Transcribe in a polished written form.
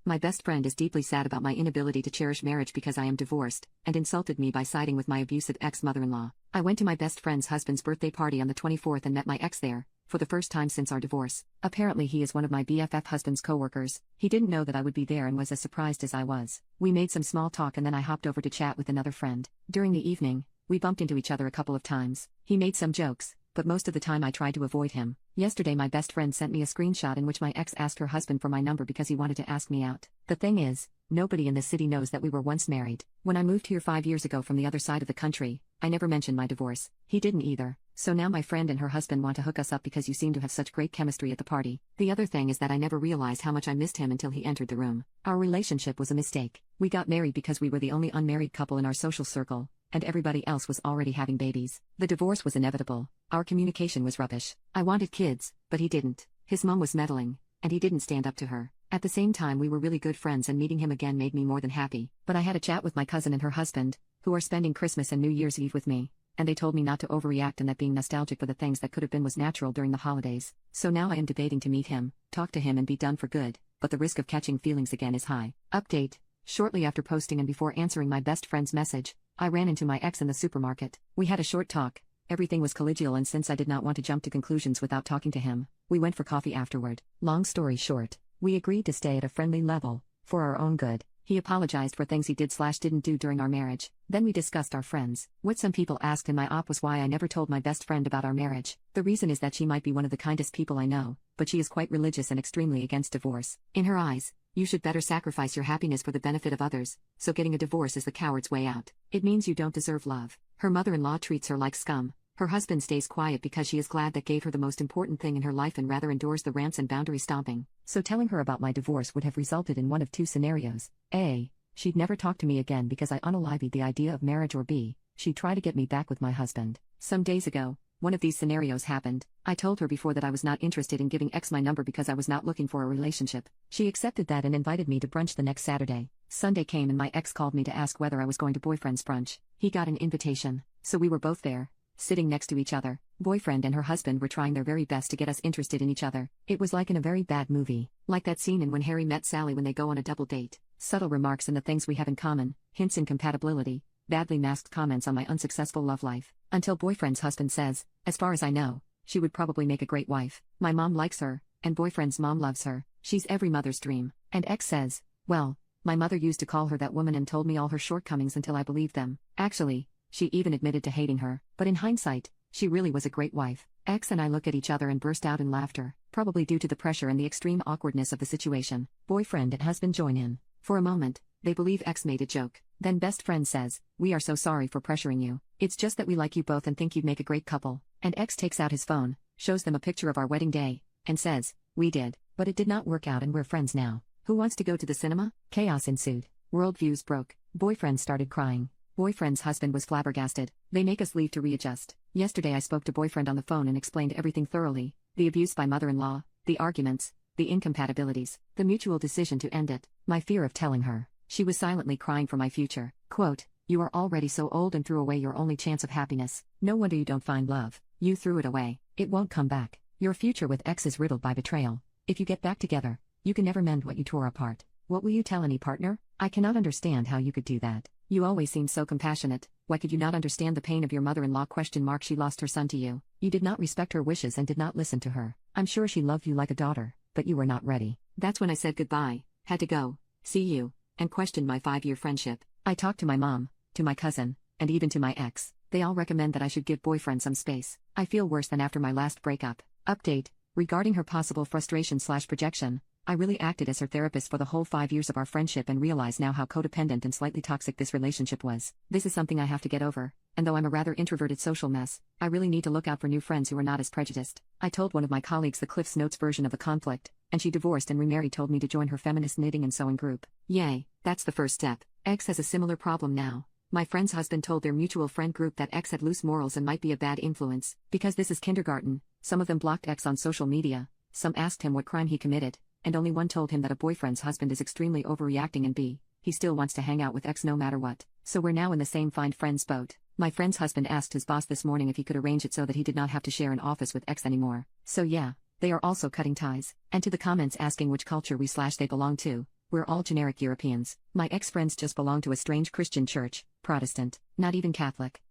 My best friend is deeply sad about my inability to cherish marriage because I am divorced, and insulted me by siding with my abusive ex-mother-in-law. I went to my best friend's husband's birthday party on the 24th and met my ex there, for the first time since our divorce. Apparently he is one of my BFF husband's co-workers. He didn't know that I would be there and was as surprised as I was. We made some small talk and then I hopped over to chat with another friend. During the evening, we bumped into each other a couple of times. He made some jokes, but most of the time I tried to avoid him. Yesterday my best friend sent me a screenshot in which my ex asked her husband for my number because he wanted to ask me out. The thing is, nobody in this city knows that we were once married. When I moved here 5 years ago from the other side of the country, I never mentioned my divorce. He didn't either. So now my friend and her husband want to hook us up because you seem to have such great chemistry at the party. The other thing is that I never realized how much I missed him until he entered the room. Our relationship was a mistake. We got married because we were the only unmarried couple in our social circle, and everybody else was already having babies. The divorce was inevitable. Our communication was rubbish. I wanted kids, but he didn't. His mom was meddling, and he didn't stand up to her. At the same time we were really good friends and meeting him again made me more than happy. But I had a chat with my cousin and her husband, who are spending Christmas and New Year's Eve with me, and they told me not to overreact and that being nostalgic for the things that could have been was natural during the holidays. So now I am debating to meet him, talk to him and be done for good, but the risk of catching feelings again is high. Update. Shortly after posting and before answering my best friend's message, I ran into my ex in the supermarket. We had a short talk. Everything was collegial and since I did not want to jump to conclusions without talking to him, we went for coffee afterward. Long story short, we agreed to stay at a friendly level, for our own good. He apologized for things he did/didn't do during our marriage. Then we discussed our friends. What some people asked in my op was why I never told my best friend about our marriage. The reason is that she might be one of the kindest people I know, but she is quite religious and extremely against divorce. In her eyes, you should better sacrifice your happiness for the benefit of others, so getting a divorce is the coward's way out. It means you don't deserve love. Her mother-in-law treats her like scum. Her husband stays quiet because she is glad that gave her the most important thing in her life and rather endures the rants and boundary stomping. So telling her about my divorce would have resulted in one of two scenarios. A. She'd never talk to me again because I unalivied the idea of marriage, or B. She'd try to get me back with my husband. Some days ago, one of these scenarios happened. I told her before that I was not interested in giving X my number because I was not looking for a relationship. She accepted that and invited me to brunch the next Saturday. Sunday came and my ex called me to ask whether I was going to boyfriend's brunch. He got an invitation, so we were both there, sitting next to each other. Boyfriend and her husband were trying their very best to get us interested in each other. It was like in a very bad movie, like that scene in When Harry Met Sally when they go on a double date. Subtle remarks and the things we have in common, hints in compatibility, badly masked comments on my unsuccessful love life. Until boyfriend's husband says, as far as I know, she would probably make a great wife. My mom likes her, and boyfriend's mom loves her. She's every mother's dream. And ex says, well, my mother used to call her that woman and told me all her shortcomings until I believed them. Actually, she even admitted to hating her, but in hindsight, she really was a great wife. Ex and I look at each other and burst out in laughter, probably due to the pressure and the extreme awkwardness of the situation. Boyfriend and husband join in. For a moment, they believe ex made a joke. Then best friend says, we are so sorry for pressuring you. It's just that we like you both and think you'd make a great couple. And ex takes out his phone, shows them a picture of our wedding day, and says, we did, but it did not work out and we're friends now. Who wants to go to the cinema? Chaos ensued. Worldviews broke. Boyfriend started crying. Boyfriend's husband was flabbergasted. They make us leave to readjust. Yesterday I spoke to boyfriend on the phone and explained everything thoroughly. The abuse by mother-in-law, the arguments, the incompatibilities, the mutual decision to end it, my fear of telling her. She was silently crying for my future. Quote, you are already so old and threw away your only chance of happiness. No wonder you don't find love. You threw it away. It won't come back. Your future with ex is riddled by betrayal. If you get back together, you can never mend what you tore apart. What will you tell any partner? I cannot understand how you could do that. You always seemed so compassionate. Why could you not understand the pain of your mother-in-law? She lost her son to you. You did not respect her wishes and did not listen to her. I'm sure she loved you like a daughter, but you were not ready. That's when I said goodbye, had to go, see you, and questioned my 5-year friendship. I talked to my mom, to my cousin, and even to my ex. They all recommend that I should give boyfriend some space. I feel worse than after my last breakup. Update. Regarding her possible frustration/projection, I really acted as her therapist for the whole 5 years of our friendship and realize now how codependent and slightly toxic this relationship was. This is something I have to get over, and though I'm a rather introverted social mess, I really need to look out for new friends who are not as prejudiced. I told one of my colleagues the Cliff's Notes version of the conflict, and she divorced and remarried, told me to join her feminist knitting and sewing group. Yay, that's the first step. Ex has a similar problem now. My friend's husband told their mutual friend group that ex had loose morals and might be a bad influence. Because this is kindergarten, some of them blocked ex on social media, some asked him what crime he committed, and only one told him that a boyfriend's husband is extremely overreacting and B, he still wants to hang out with ex no matter what. So we're now in the same find friends boat. My friend's husband asked his boss this morning if he could arrange it so that he did not have to share an office with ex anymore. So yeah, they are also cutting ties. And to the comments asking which culture we/they belong to, We're all generic Europeans. My ex-friends just belong to a strange Christian church, Protestant, not even Catholic.